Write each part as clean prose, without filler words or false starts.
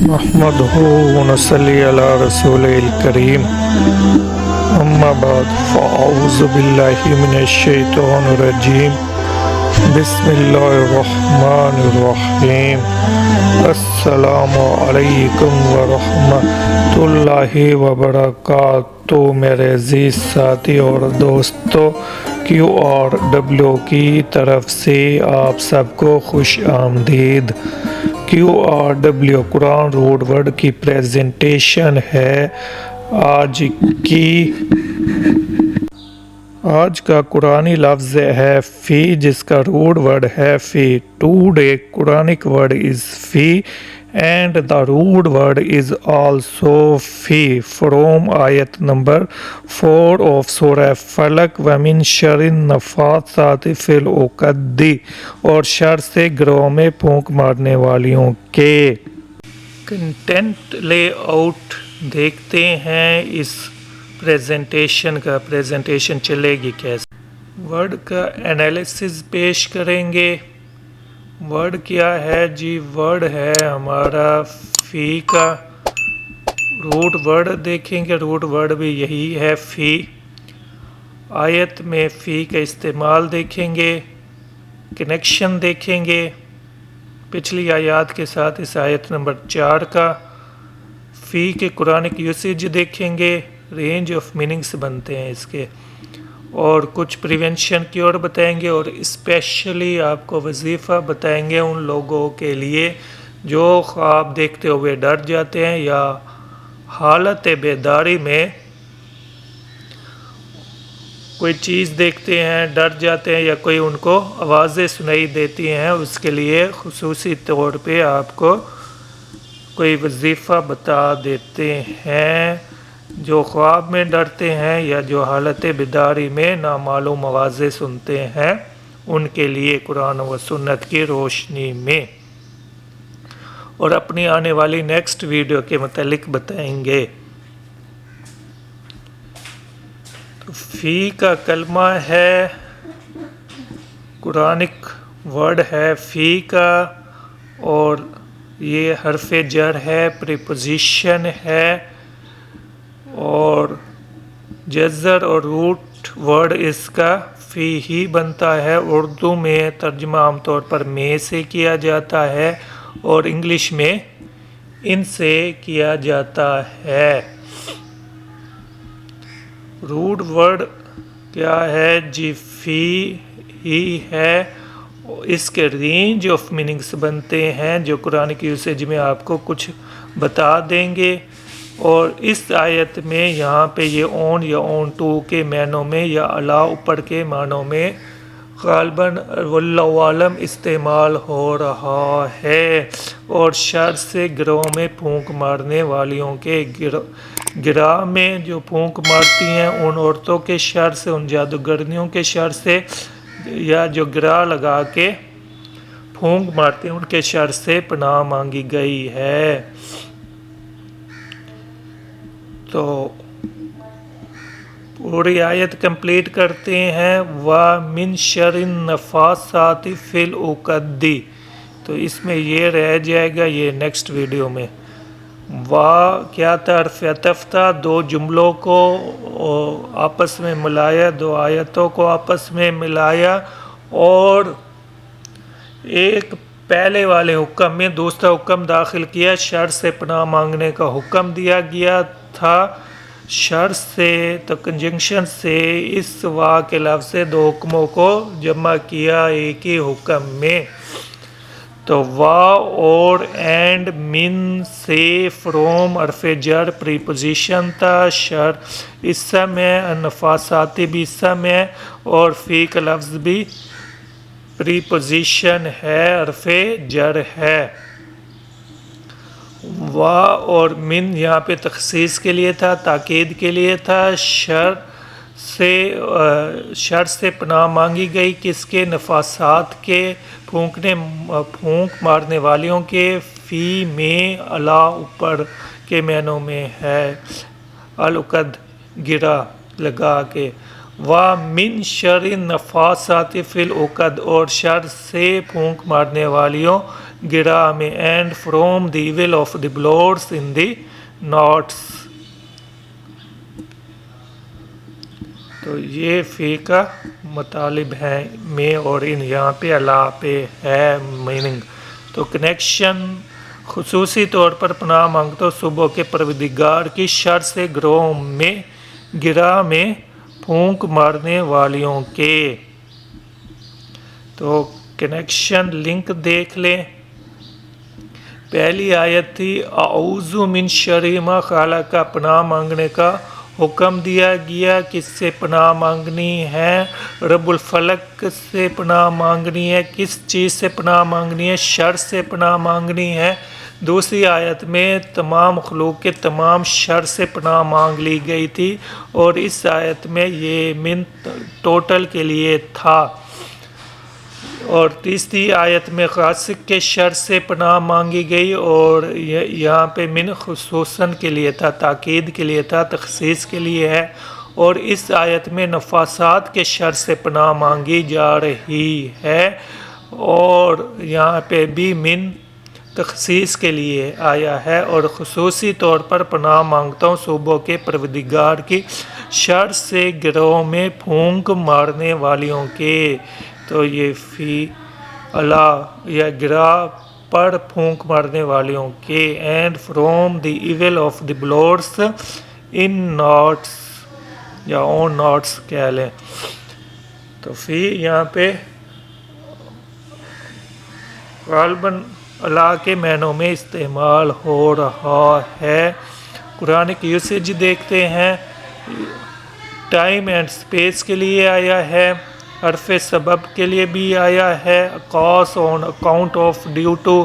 نحمده ونصلي على رسوله الكريم أما بعد فأعوذ بالله من الشيطان الرجيم بسم الله الرحمن الرحيم السلام علیکم ورحمۃ اللہ وبرکاتہ میرے عزیز ساتھی اور دوستو، QRW کی طرف سے آپ سب کو خوش آمدید۔ QRW قرآن روٹ ورڈ کی پریزنٹیشن ہے آج کا قرآنی لفظ ہے فی، جس کا روٹ ورڈ ہے فی۔ ٹوڈے قرآنک ورڈ از فی and the root word is also فی فروم آیت نمبر 4 آف سورہ فلق ومن شر النفاثات فی العقد، اور شر سے گروہ میں پھونک مارنے والیوں کے۔ کنٹینٹ لے آؤٹ دیکھتے ہیں اس پریزنٹیشن چلے گی کیسے۔ ورڈ کا انالیسس پیش کریں گے۔ ورڈ کیا ہے جی؟ ورڈ ہے ہمارا فی کا روٹ ورڈ دیکھیں گے، روٹ ورڈ بھی یہی ہے فی۔ آیت میں فی کا استعمال دیکھیں گے، کنیکشن دیکھیں گے پچھلی آیات کے ساتھ اس آیت نمبر 4 کا۔ فی کے قرآنک یوسیج دیکھیں گے، رینج آف میننگس بنتے ہیں اس کے، اور کچھ پریونشن کی اور بتائیں گے، اور اسپیشلی آپ کو وظیفہ بتائیں گے ان لوگوں کے لیے جو خواب دیکھتے ہوئے ڈر جاتے ہیں یا حالت بیداری میں کوئی چیز دیکھتے ہیں ڈر جاتے ہیں، یا کوئی ان کو آوازیں سنائی دیتی ہیں، اس کے لیے خصوصی طور پہ آپ کو کوئی وظیفہ بتا دیتے ہیں۔ جو خواب میں ڈرتے ہیں یا جو حالت بیداری میں نامعلوم آوازیں سنتے ہیں، ان کے لیے قرآن و سنت کی روشنی میں، اور اپنی آنے والی نیکسٹ ویڈیو کے متعلق بتائیں گے۔ تو فی کا کلمہ ہے، قرآنک ورڈ ہے فی کا، اور یہ حرف جر ہے، پریپوزیشن ہے، اور جزر اور روٹ ورڈ اس کا فی ہی بنتا ہے۔ اردو میں ترجمہ عام طور پر میں سے کیا جاتا ہے، اور انگلش میں ان سے کیا جاتا ہے۔ روٹ ورڈ کیا ہے جی؟ فی ہی ہے۔ اس کے رینج آف میننگس بنتے ہیں جو قرآنک یوسیج میں آپ کو کچھ بتا دیں گے، اور اس آیت میں یہاں پہ یہ اون یا اون ٹو کے معنوں میں یا اعلیٰ اوپر کے معنوں میں غالباً واللہ عالم استعمال ہو رہا ہے، اور شر سے گروہ میں پھونک مارنے والیوں کے گراہ میں جو پھونک مارتی ہیں ان عورتوں کے شر سے، ان جادوگرنیوں کے شر سے، یا جو گراہ لگا کے پھونک مارتے ہیں ان کے شر سے پناہ مانگی گئی ہے۔ تو پوری آیت کمپلیٹ کرتے ہیں۔ وَمِن شَرِّ النَّفَّاثَاتِ فِي الْعُقَدِ، تو اس میں یہ رہ جائے گا، یہ نیکسٹ ویڈیو میں۔ کیا تھا؟ حرف عطف تھا، دو جملوں کو آپس میں ملایا، دو آیتوں کو آپس میں ملایا، اور ایک پہلے والے حکم میں دوسرا حکم داخل کیا۔ شر سے پناہ مانگنے کا حکم دیا گیا تھا، شر سے تو کنجنکشن سے اس وا کے لفظ سے دو حکموں کو جمع کیا ایک ہی حکم میں۔ تو وا اور اینڈ من سے فروم حرف جر پریپوزیشن تھا، شر اسم ہے، النفاثات بھی اسم ہے، اور فی کا لفظ بھی پریپوزیشن ہے، حرف جر ہے۔ وا اور من یہاں پہ تخصیص کے لیے تھا، تاکید کے لیے تھا۔ شر سے پناہ مانگی گئی کس کے؟ نفاسات کے، پھونک مارنے والیوں کے۔ فی میں اعلیٰ اوپر کے معنوں میں ہے، العقد گرا لگا کے۔ وَمِن شَرِّ النَّفَّاثَاتِ فِي الْعُقَدِ، اور شر سے پھونک مارنے والیوں گرا میں and from the evil of the blowers in the knots. تو یہ فی کا مطالب ہے میں اور ان یہاں پہ اللہ پہ ہے میننگ. تو کنیکشن خصوصی طور پر پناہ مانگتا ہوں صبح کے پروردگار کی شر سے گرہ میں پھونک مارنے والیوں کے. تو کنیکشن لنک دیکھ لیں. پہلی آیت تھی اعوذ من شر ما خلق کا پناہ مانگنے کا حکم دیا گیا. کس سے پناہ مانگنی ہے؟ رب الفلق سے پناہ مانگنی ہے. کس چیز سے پناہ مانگنی ہے؟ شر سے پناہ مانگنی ہے. دوسری آیت میں تمام مخلوق کے تمام شر سے پناہ مانگ لی گئی تھی اور اس آیت میں یہ من ٹوٹل کے لیے تھا. اور تیسری آیت میں خاصق کے شر سے پناہ مانگی گئی اور یہاں پہ من خصوصاً کے لیے تھا، تاکید کے لیے تھا، تخصیص کے لیے ہے. اور اس آیت میں نفاسات کے شر سے پناہ مانگی جا رہی ہے اور یہاں پہ بھی من تخصیص کے لیے آیا ہے. اور خصوصی طور پر پناہ مانگتا ہوں صوبوں کے پروردگار کی شر سے گروہ میں پھونک مارنے والیوں کے. تو یہ فی اللہ یا گرہ پر پھونک مارنے والوں کے and from the evil of the blowers in knots یا اون ناٹس کہہ لیں. تو فی یہاں پہ غالباً اللہ کے معنوں میں استعمال ہو رہا ہے. قرآن کی یوسیج دیکھتے ہیں. ٹائم اینڈ سپیس کے لیے آیا ہے، حرف سبب کے لیے بھی آیا ہے، cause on account of due to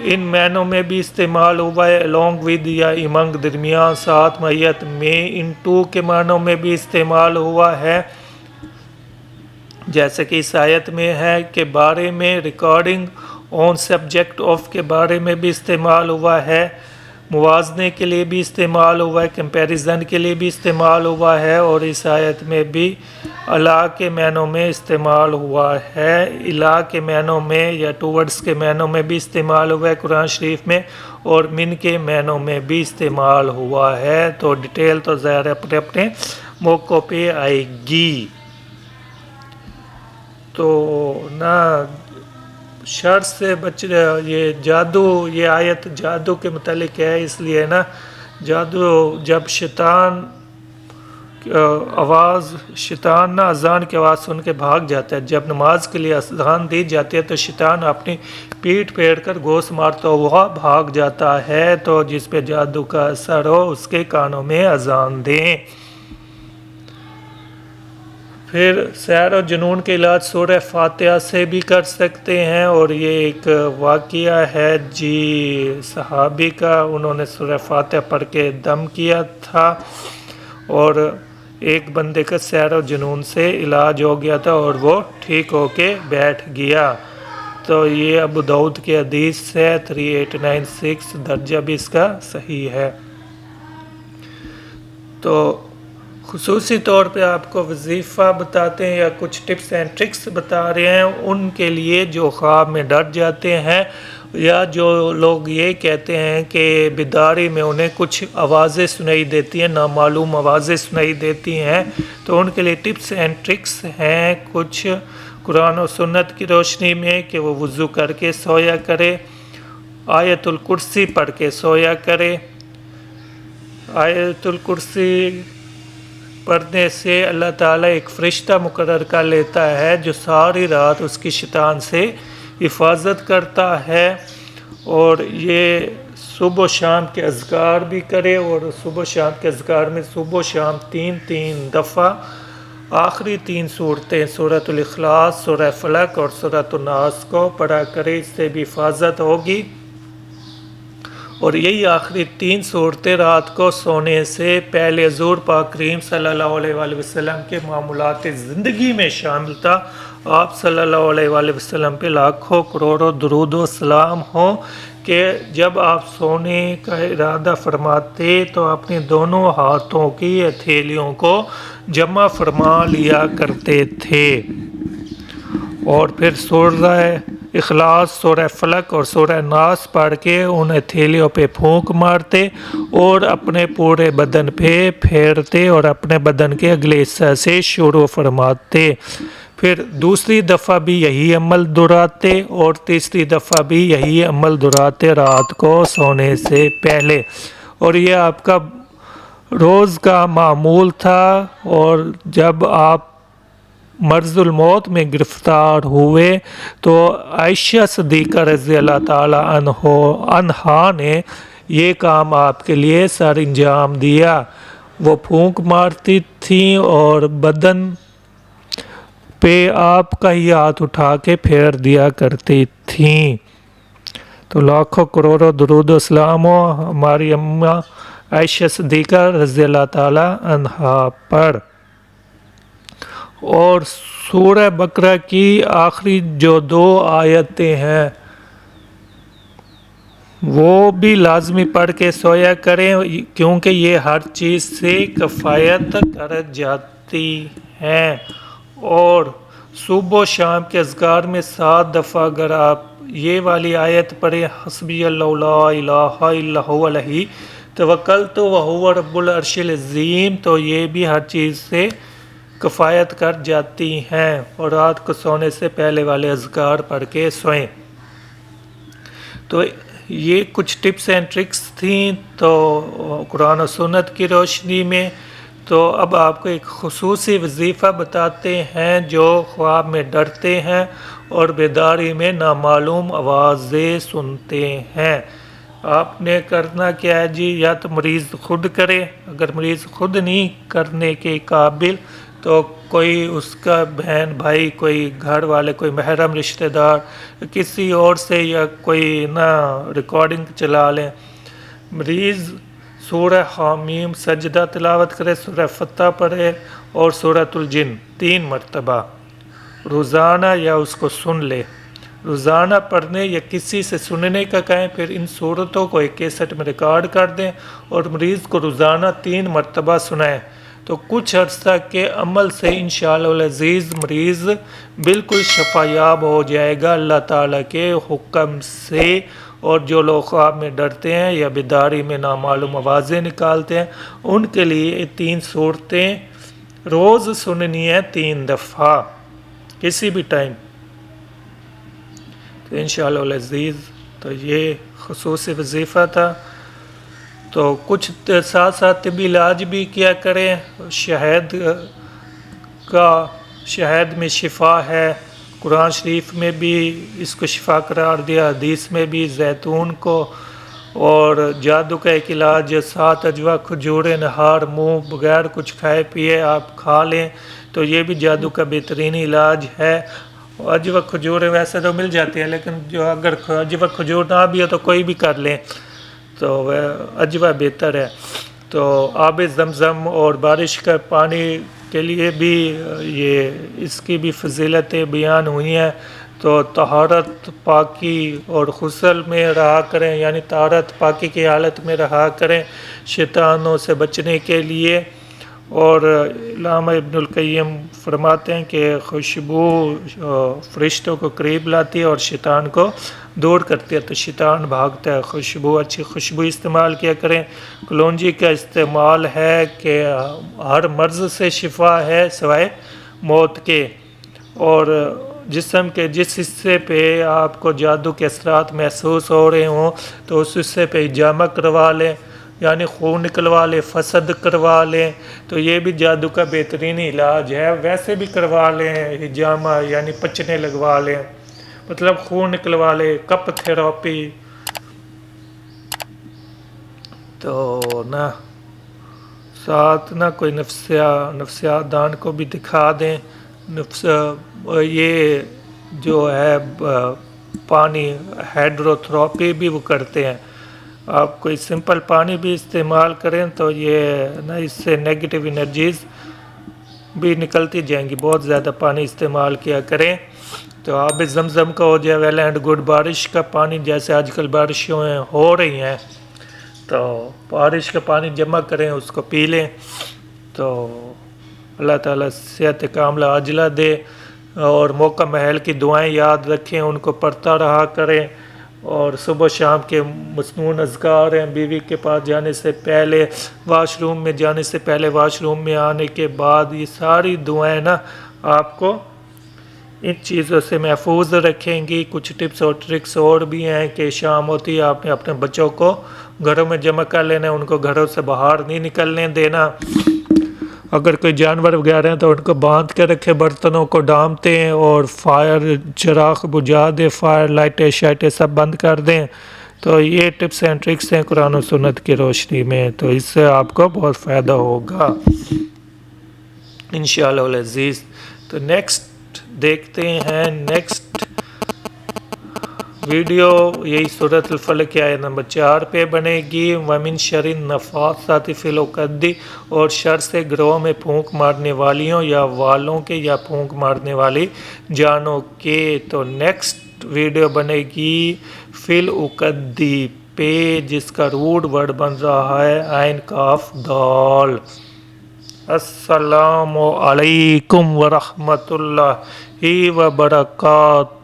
ان معنوں میں بھی استعمال ہوا ہے، along with یا امنگ درمیان ساتھ معیت میں ان ٹو کے معنوں میں بھی استعمال ہوا ہے. جیسے کہ اس آیت میں ہے کہ بارے میں، ریکارڈنگ آن سبجیکٹ آف کے بارے میں بھی استعمال ہوا ہے، موازنے کے لیے بھی استعمال ہوا ہے، کمپیریزن کے لیے بھی استعمال ہوا ہے. اور اس آیت میں بھی اللہ کے معنوں میں استعمال ہوا ہے، الہ کے معنوں میں یا ٹورڈز کے معنوں میں بھی استعمال ہوا ہے قرآن شریف میں، اور من کے معنوں میں بھی استعمال ہوا ہے. تو ڈیٹیل تو ظاہر اپنے اپنے موقع پہ آئے گی. تو نہ شر سے بچ یہ جادو، یہ آیت جادو کے متعلق ہے، اس لیے نا جادو جب شیطان نا اذان کی آواز سن کے بھاگ جاتا ہے. جب نماز کے لیے اذان دی جاتی ہے تو شیطان اپنی پیٹھ پھیر کر گوس مارتا ہوا بھاگ جاتا ہے. تو جس پہ جادو کا اثر ہو اس کے کانوں میں اذان دیں. پھر سحر و جنون کے علاج سورہ فاتحہ سے بھی کر سکتے ہیں. اور یہ ایک واقعہ ہے جی صحابی کا، انہوں نے سورہ فاتحہ پڑھ کے دم کیا تھا اور ایک بندے کا سحر و جنون سے علاج ہو گیا تھا اور وہ ٹھیک ہو کے بیٹھ گیا. تو یہ ابو داؤد کی حدیث ہے 3896، درجہ بھی اس کا صحیح ہے. تو خصوصی طور پہ آپ کو وظیفہ بتاتے ہیں یا کچھ ٹپس اینڈ ٹرکس بتا رہے ہیں ان کے لیے جو خواب میں ڈر جاتے ہیں یا جو لوگ یہ کہتے ہیں کہ بیداری میں انہیں کچھ آوازیں سنائی دیتی ہیں، نامعلوم آوازیں سنائی دیتی ہیں. تو ان کے لیے ٹپس اینڈ ٹرکس ہیں کچھ قرآن و سنت کی روشنی میں کہ وہ وضو کر کے سویا کرے، آیت الکرسی پڑھ کے سویا کرے. آیت الکرسی پڑھنے سے اللہ تعالیٰ ایک فرشتہ مقرر کر لیتا ہے جو ساری رات اس کی شیطان سے حفاظت کرتا ہے. اور یہ صبح و شام کے اذکار بھی کرے، اور صبح و شام کے اذکار میں صبح و شام 3 دفعہ آخری 3 صورتیں سورۃ الاخلاص، سورہ فلق اور سورۃ الناس کو پڑھا کرے، اس سے بھی حفاظت ہوگی. اور یہی آخری 3 صورتیں رات کو سونے سے پہلے حضور پاک کریم صلی اللہ علیہ وآلہ وسلم کے معمولات زندگی میں شامل تھا. آپ صلی اللہ علیہ وآلہ وسلم پہ لاکھوں کروڑوں درود و سلام ہو کہ جب آپ سونے کا ارادہ فرماتے تو اپنے دونوں ہاتھوں کی ہتھیلیوں کو جمع فرما لیا کرتے تھے اور پھر سورہ اخلاص، سورہ فلق اور سورہ ناس پڑھ کے ان ہتھیلیوں پہ پھونک مارتے اور اپنے پورے بدن پہ پھیرتے اور اپنے بدن کے اگلے حصہ سے شروع فرماتے۔ پھر دوسری دفعہ بھی یہی عمل دہراتے اور تیسری دفعہ بھی یہی عمل دہراتے رات کو سونے سے پہلے، اور یہ آپ کا روز کا معمول تھا۔ اور جب آپ مرض الموت میں گرفتار ہوئے تو عائشہ صدیقہ رضی اللہ تعالی عنہا نے یہ کام آپ کے لیے سر انجام دیا۔ وہ پھونک مارتی تھیں اور بدن پہ آپ کا ہی ہاتھ اٹھا کے پھیر دیا کرتی تھیں۔ تو لاکھوں کروڑوں درود و سلام ہو ہماری اماں عائشہ صدیقہ رضی اللہ تعالی عنہا پر۔ اور سورہ بقرہ کی آخری جو 2 آیتیں ہیں وہ بھی لازمی پڑھ کے سویا کریں، کیونکہ یہ ہر چیز سے کفایت کر جاتی ہیں۔ اور صبح و شام کے اذکار میں 7 دفعہ اگر آپ یہ والی آیت پڑھیں، حسبی اللہ لا الہ الا هو علیہ توکلت وہو رب العرش العظیم، تو یہ بھی ہر چیز سے کفایت کر جاتی ہیں۔ اور رات کو سونے سے پہلے والے اذکار پڑھ کے سوئیں۔ تو یہ کچھ ٹپس اینڈ ٹرکس تھیں تو قرآن و سنت کی روشنی میں۔ تو اب آپ کو ایک خصوصی وظیفہ بتاتے ہیں جو خواب میں ڈرتے ہیں اور بیداری میں نامعلوم آوازیں سنتے ہیں۔ آپ نے کرنا کیا ہے جی، یا تو مریض خود کرے، اگر مریض خود نہیں کرنے کے قابل تو کوئی اس کا بہن بھائی، کوئی گھر والے، کوئی محرم رشتہ دار کسی اور سے یا کوئی ریکارڈنگ چلا لیں۔ مریض سورہ حامیم سجدہ تلاوت کرے، سورہ فتح پڑھے اور سورۃ الجن 3 مرتبہ روزانہ، یا اس کو سن لے۔ روزانہ پڑھنے یا کسی سے سننے کا کہیں، پھر ان صورتوں کو ایک کیسٹ میں ریکارڈ کر دیں اور مریض کو روزانہ 3 مرتبہ سنائیں۔ تو کچھ عرصہ کے عمل سے انشاءاللہ العزیز مریض بالکل شفا یاب ہو جائے گا اللہ تعالیٰ کے حکم سے۔ اور جو لوگ خواب میں ڈرتے ہیں یا بیداری میں نامعلوم آوازیں نکالتے ہیں، ان کے لیے یہ 3 صورتیں روز سننی ہیں 3 دفعہ کسی بھی ٹائم۔ تو انشاءاللہ العزیز تو یہ خصوصی وظیفہ تھا۔ تو کچھ ساتھ ساتھ طبی علاج بھی کیا کریں۔ شہد میں شفا ہے، قرآن شریف میں بھی اس کو شفا قرار دیا، حدیث میں بھی زیتون کو۔ اور جادو کا ایک علاج 7 اجوا کھجوریں نہار منہ بغیر کچھ کھائے پیے آپ کھا لیں، تو یہ بھی جادو کا بہترین علاج ہے۔ اجوا کھجوریں ویسے تو مل جاتی ہیں، لیکن جو اگر اجوا کھجور نہ بھی ہو تو کوئی بھی کر لیں، تو اجوا بہتر ہے۔ تو آب زمزم اور بارش کا پانی کے لیے بھی اس کی بھی فضیلتیں بیان ہوئی ہیں۔ تو طہارت پاکی اور غسل میں رہا کریں، یعنی طہارت پاکی کی حالت میں رہا کریں شیطانوں سے بچنے کے لیے۔ اور علامہ ابن القیم فرماتے ہیں کہ خوشبو فرشتوں کو قریب لاتی ہے اور شیطان کو دور کرتی ہے، تو شیطان بھاگتا ہے۔ اچھی خوشبو استعمال کیا کریں۔ کلونجی کا استعمال ہے کہ ہر مرض سے شفا ہے سوائے موت کے۔ اور جسم کے جس حصے پہ آپ کو جادو کے اثرات محسوس ہو رہے ہوں تو اس حصے پہ حجامہ کروا لیں، یعنی خون نکلوا لیں، فسد کروا لیں، تو یہ بھی جادو کا بہترین علاج ہے۔ ویسے بھی کروا لیں حجامہ، یعنی پچنے لگوا لیں، مطلب خون نکلوا لیں، کپ تھراپی۔ تو ساتھ کوئی نفسیات دان کو بھی دکھا دیں۔ یہ جو ہے پانی ہائیڈرو تھراپی بھی وہ کرتے ہیں۔ آپ کوئی سمپل پانی بھی استعمال کریں تو یہ اس سے نیگیٹو انرجیز بھی نکلتی جائیں گی۔ بہت زیادہ پانی استعمال کیا کریں۔ تو آب زمزم کا ہو جائے ویل اینڈ گڈ۔ بارش کا پانی جیسے آج کل بارشیں ہو رہی ہیں تو بارش کا پانی جمع کریں، اس کو پی لیں، تو اللہ تعالیٰ صحت کاملہ عاجلہ دے۔ اور موقع محل کی دعائیں یاد رکھیں، ان کو پڑھتا رہا کریں، اور صبح شام کے مسنون اذکار ہیں، بیوی کے پاس جانے سے پہلے، واش روم میں جانے سے پہلے، واش روم میں آنے کے بعد، یہ ساری دعائیں نا آپ کو ان چیزوں سے محفوظ رکھیں گی۔ کچھ ٹپس اور ٹرکس اور بھی ہیں کہ شام ہوتی ہے آپ نے اپنے بچوں کو گھروں میں جمع کر لینا ہے، ان کو گھروں سے باہر نہیں نکلنے دینا، اگر کوئی جانور وغیرہ ہیں تو ان کو باندھ کے رکھے، برتنوں کو ڈھانپتے ہیں اور فائر چراغ بجھا دیں، فائر لائٹیں شائٹیں سب بند کر دیں۔ تو یہ ٹپس اینڈ ٹرکس ہیں قرآن و سنت کی روشنی میں، تو اس سے آپ کو بہت فائدہ ہوگا انشاءاللہ العزیز۔ تو نیکسٹ دیکھتے ہیں، نیکسٹ ویڈیو یہی سورۃ الفلق کی آیت نمبر 4 پہ بنے گی۔ وَمِن شَرِّ النَّفَّاثَاتِ فِی الْعُقَدِ، اور شر سے گروہ میں پھونک مارنے والیوں یا والوں کے یا پھونک مارنے والی جانوں کے۔ تو نیکسٹ ویڈیو بنے گی فی العقد پہ، جس کا روٹ ورڈ بن رہا ہے عین کاف دال۔ السلام علیکم ورحمۃ اللہ وبرکاتہ۔